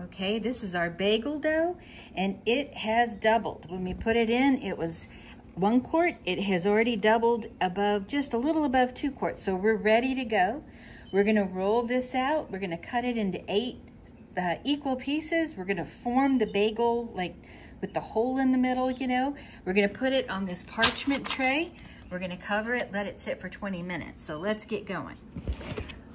Okay, this is our bagel dough, and it has doubled. When we put it in, it was 1 quart. It has already doubled above, just a little above 2 quarts. So we're ready to go. We're gonna roll this out. We're gonna cut it into 8 equal pieces. We're gonna form the bagel like with the hole in the middle, you know. We're gonna put it on this parchment tray. We're gonna cover it, let it sit for 20 minutes. So let's get going.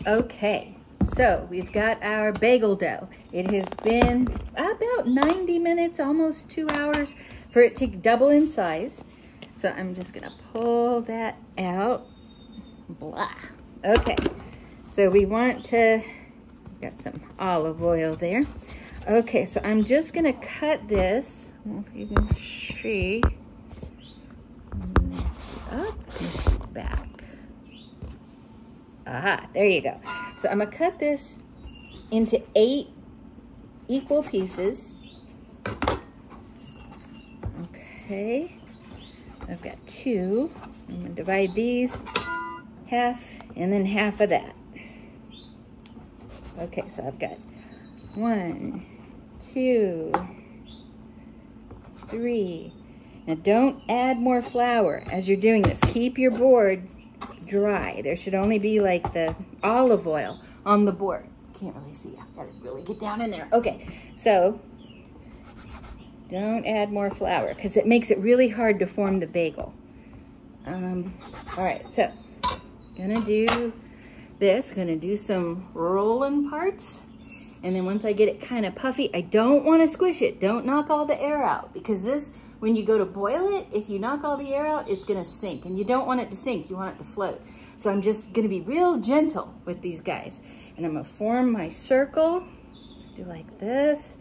Okay, so we've got our bagel dough. It has been about 90 minutes, almost 2 hours for it to double in size. So I'm just gonna pull that out. Blah. Okay, so we want to, got some olive oil there. Okay, so I'm just gonna cut this. I don't know if you can see. Up, back. Aha, there you go. So I'm gonna cut this into 8 equal pieces. Okay, I've got 2. I'm gonna divide these half and then half of that. Okay, so I've got 1, 2, 3. Now don't add more flour as you're doing this. Keep your board dry. There should only be like the olive oil on the board. Can't really see. I've got to really get down in there. Okay, so don't add more flour because it makes it really hard to form the bagel. All right, so gonna do this. Gonna do some rolling parts. And then once I get it kind of puffy, I don't want to squish it. Don't knock all the air out because this, when you go to boil it, if you knock all the air out, it's gonna sink. And you don't want it to sink, you want it to float. So I'm just gonna be real gentle with these guys. And I'm gonna form my circle, do like this.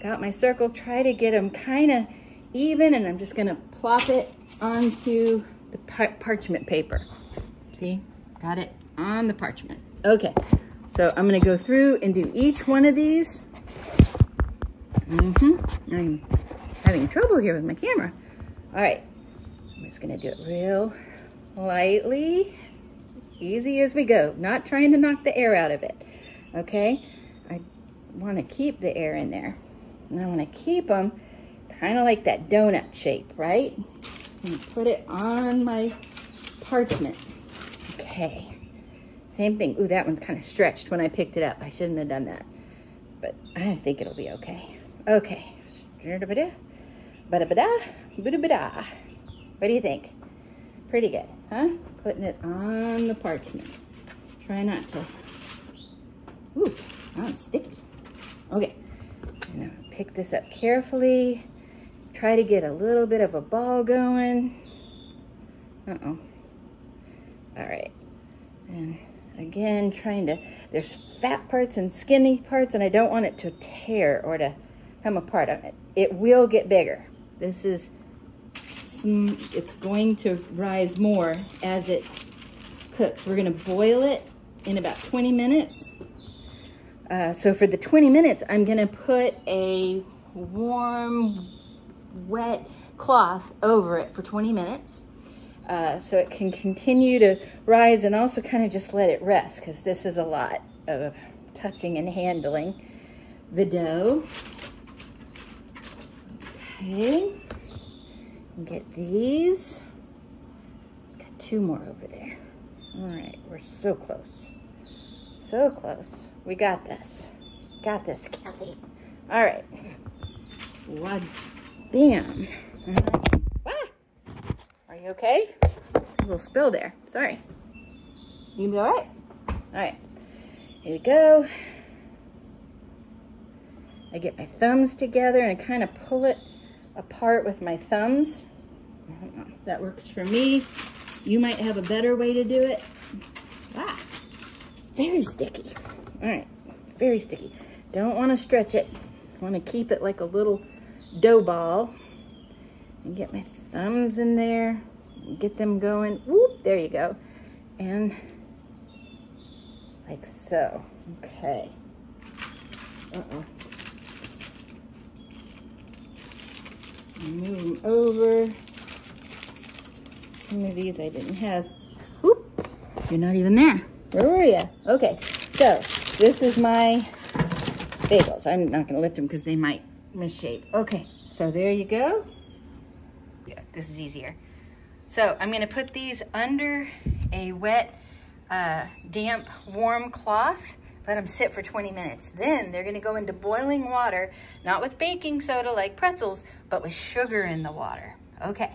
Got my circle, try to get them kind of even, and I'm just gonna plop it onto the parchment paper. See, got it on the parchment. Okay. So I'm gonna go through and do each one of these. I'm having trouble here with my camera. All right, I'm just gonna do it real lightly, easy as we go. Not trying to knock the air out of it, okay? I wanna keep the air in there. And I wanna keep them kind of like that donut shape, right? And put it on my parchment. Okay. Same thing. Ooh, that one's kind of stretched when I picked it up. I shouldn't have done that. But I think it'll be okay. Okay. What do you think? Pretty good, huh? Putting it on the parchment. Try not to. Ooh, oh, it's sticky. Okay. I'm gonna pick this up carefully. Try to get a little bit of a ball going. Uh-oh. All right. And again, trying to, there's fat parts and skinny parts, and I don't want it to tear or to come apart on it. It will get bigger. This is, it's going to rise more as it cooks. We're gonna boil it in about 20 minutes. So for the 20 minutes, I'm gonna put a warm, wet cloth over it for 20 minutes. So it can continue to rise and also kind of just let it rest because this is a lot of touching and handling the dough. Okay, get these. Got 2 more over there. All right, we're so close. So close. We got this. Got this, Kathy. All right. Bam. Are you okay? A little spill there. Sorry. You be all right? All right. Here we go. I get my thumbs together and I kind of pull it apart with my thumbs. That works for me. You might have a better way to do it. Ah, very sticky. All right, very sticky. Don't want to stretch it. Want to keep it like a little dough ball. And get my thumbs in there. Get them going. Whoop, there you go. And like so. Okay. Uh-oh. Move them over. Some of these I didn't have. Whoop, you're not even there. Where were you? Okay, so this is my bagels. I'm not gonna lift them because they might misshape. Okay, so there you go. Yeah, this is easier. So I'm gonna put these under a wet, damp, warm cloth. Let them sit for 20 minutes. Then they're gonna go into boiling water, not with baking soda like pretzels, but with sugar in the water. Okay.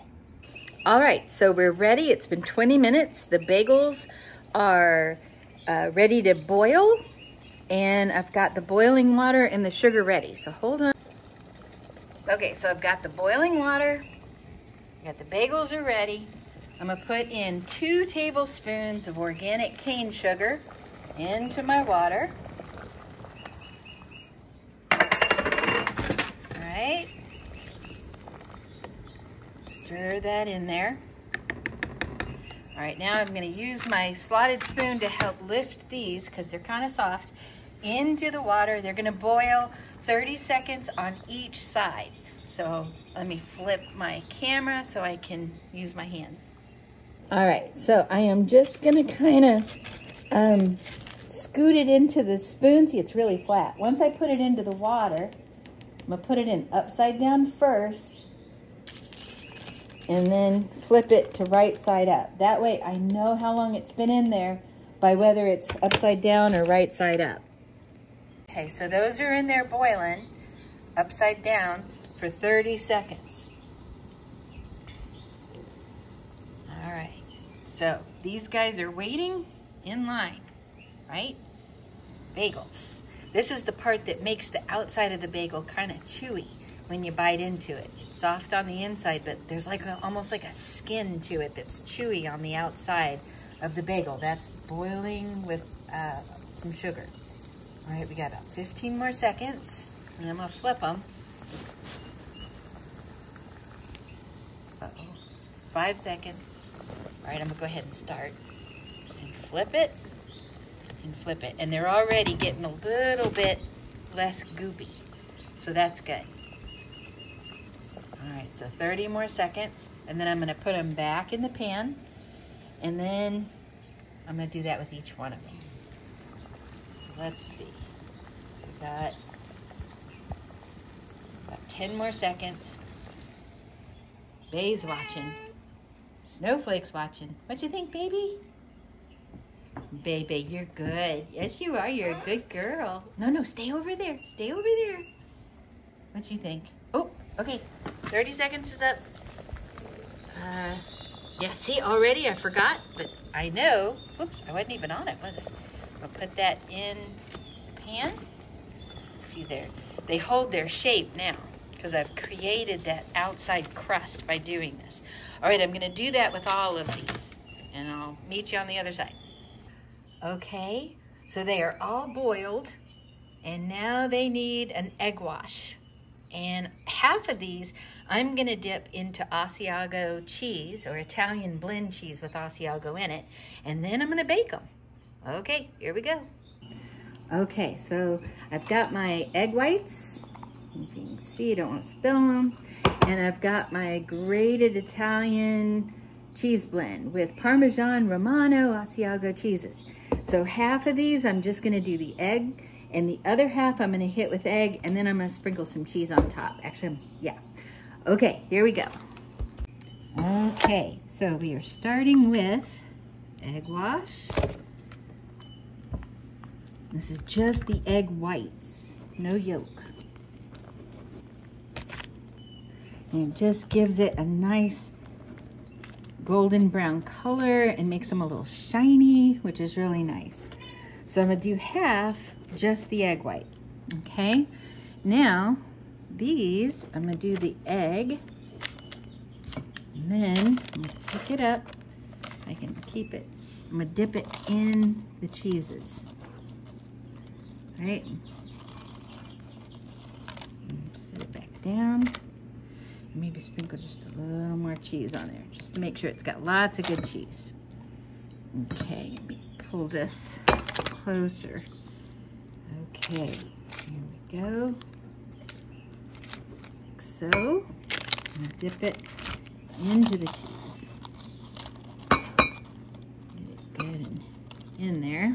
All right, so we're ready. It's been 20 minutes. The bagels are ready to boil, and I've got the boiling water and the sugar ready. So hold on. Okay, so I've got the boiling water. Got the bagels are ready. I'm gonna put in 2 tablespoons of organic cane sugar into my water. All right. Stir that in there. All right, now I'm gonna use my slotted spoon to help lift these, because they're kind of soft, into the water. They're gonna boil 30 seconds on each side. So let me flip my camera so I can use my hands. All right, so I am just gonna kind of scoot it into the spoon. See, it's really flat. Once I put it into the water, I'm gonna put it in upside down first, and then flip it to right side up. That way I know how long it's been in there by whether it's upside down or right side up. Okay, so those are in there boiling upside down for 30 seconds. All right, so these guys are waiting in line, right? Bagels. This is the part that makes the outside of the bagel kind of chewy when you bite into it. It's soft on the inside, but there's like almost like a skin to it that's chewy on the outside of the bagel. That's boiling with some sugar. All right, we got about 15 more seconds, and I'm gonna flip them. Uh-oh, 5 seconds. All right, I'm gonna go ahead and start. And flip it, and flip it. And they're already getting a little bit less goopy, so that's good. All right, so 30 more seconds, and then I'm gonna put them back in the pan, and then I'm gonna do that with each one of them. So let's see. We got about 10 more seconds. Bay's watching. Snowflake's watching. What you think, baby? Baby, you're good. Yes, you are. You're a good girl. No, stay over there. Stay over there. What you think? Oh, okay. 30 seconds is up. Yeah, see, already I forgot, but I know. Whoops, I wasn't even on it, was I? I'll put that in the pan. See there. They hold their shape now because I've created that outside crust by doing this. All right, I'm going to do that with all of these, and I'll meet you on the other side. Okay, so they are all boiled, and now they need an egg wash. And half of these I'm going to dip into Asiago cheese, or Italian blend cheese with Asiago in it, and then I'm going to bake them. Okay, here we go. Okay, so I've got my egg whites. If you can see, I don't want to spill them. And I've got my grated Italian cheese blend with Parmesan, Romano, Asiago cheeses. So half of these, I'm just gonna do the egg, and the other half I'm gonna hit with egg, and then I'm gonna sprinkle some cheese on top. Actually, yeah. Okay, here we go. Okay, so we are starting with egg wash. This is just the egg whites, no yolk. And it just gives it a nice golden brown color and makes them a little shiny, which is really nice. So I'm gonna do half just the egg white, okay? Now, these, I'm gonna do the egg, and then I'm gonna pick it up. I can keep it. I'm gonna dip it in the cheeses, right? Set it back down. Maybe sprinkle just a little more cheese on there, just to make sure it's got lots of good cheese. Okay, let me pull this closer. Okay, here we go. Like so. I'm gonna dip it into the cheese. Get it good in there.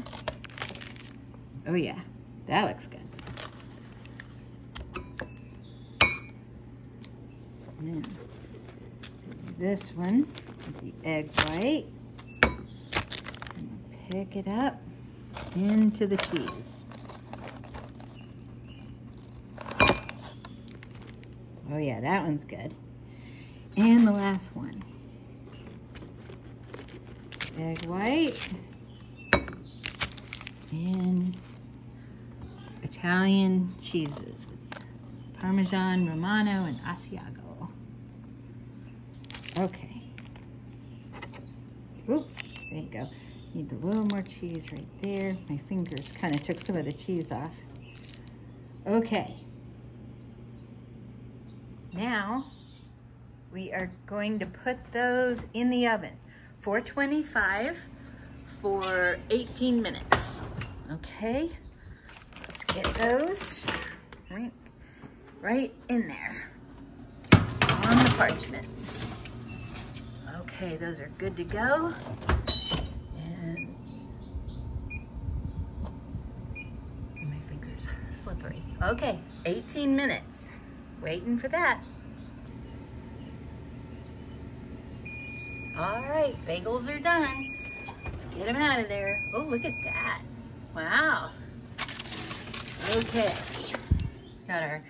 Oh yeah, that looks good. then do this one with the egg white. And pick it up into the cheese. Oh yeah, that one's good. And the last one. Egg white and Italian cheeses with Parmesan, Romano, and Asiago. Okay. Oop, there you go. Need a little more cheese right there. My fingers kind of took some of the cheese off. Okay. Now we are going to put those in the oven. 425 for 18 minutes. Okay, let's get those right in there on the parchment. Okay, those are good to go. And my fingers are slippery. Okay, 18 minutes. Waiting for that. All right, bagels are done. Let's get them out of there. Oh, look at that. Wow. Okay. Got our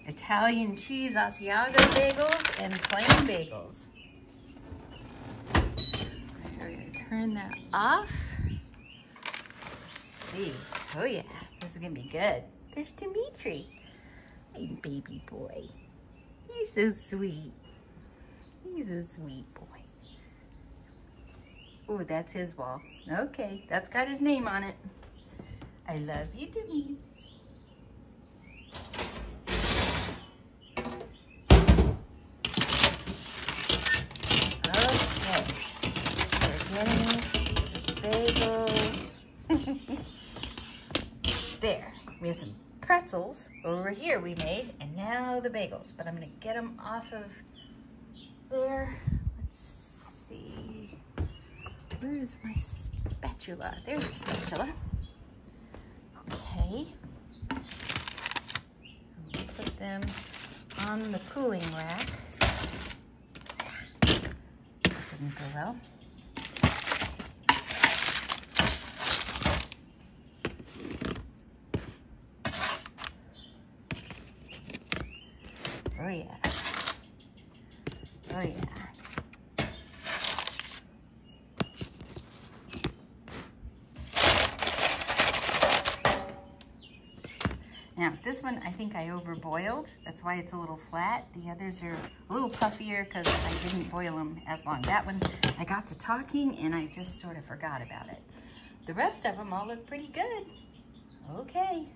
Italian cheese Asiago bagels and plain bagels. We're going to turn that off. Let's see. Oh, yeah. This is going to be good. There's Dimitri. Hey, baby boy. He's so sweet. He's a sweet boy. Oh, that's his wall. Okay, that's got his name on it. I love you, Denise. Okay, we're getting the bagels. There, we have some pretzels over here we made, and now the bagels. But I'm gonna get them off of there. Let's see. Where's my spatula? There's the spatula. Okay. We'll put them on the cooling rack. Didn't go well. Oh yeah. Oh yeah. Now, this one, I think I overboiled. That's why it's a little flat. The others are a little puffier because I didn't boil them as long. That one, I got to talking and I just sort of forgot about it. The rest of them all look pretty good. Okay.